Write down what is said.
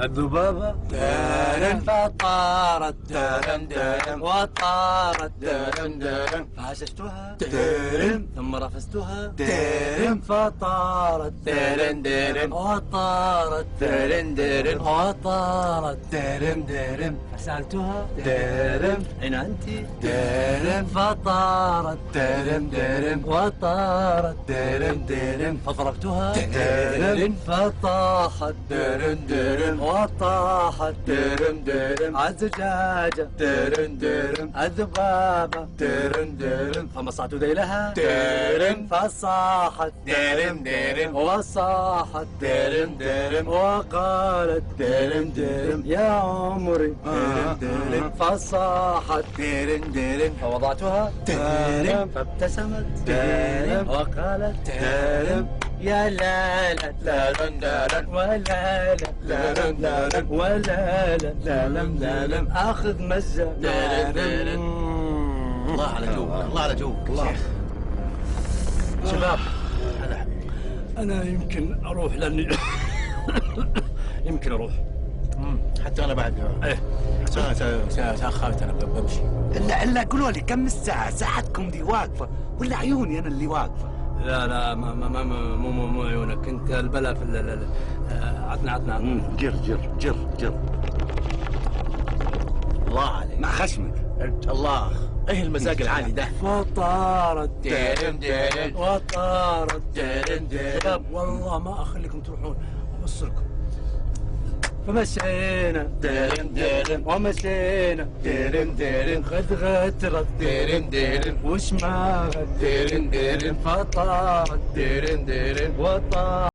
الذبابة دارن فطارت دارن دارن وطارت دارن دارن فهششتها دارن ثم رفستها دارن فطارت دارن دارن وطارت دارن دارن وطارت دارن دارن فسألتها دارن أين أنت؟ دارن فطارت دارن دارن وطارت دارن دارن فضربتها دارن فطاحت دارن دارن وطاحت دارن دارن الزجاجة دارن دارن الذبابة دارن دارن فمصعت ذيلها دارن فصاحت دارن دارن وصاحت دارن دارن وقالت دارن دارن يا عمري دارن فصاحت دارن دارن فوضعتها دارن فابتسمت دارن وقالت دارن يا لا لا دارن دارن ولا لا دارن دارن ولا لا لا لم اخذ مزه الله على جوك الله على جوك الله. شباب انا يمكن اروح لاني يمكن اروح حتى انا بعد ايه تاخرت انا بمشي. الا قولوا لي كم الساعة؟ ساعتكم دي واقفة ولا عيوني انا اللي واقفة؟ لا مو عيونك انت البلا في عطنا جر الله عليك مع خشمك. الله ايه المزاج العالي ده. فطارت دارن دارن وطارت دارن دارن شباب والله ما اخليكم تروحون ابصركم. فمشينا دارن دارن ومشينا دارن دارن غدرت دارن دارن وشماغت دارن دارن فطارت دارن دارن وطارت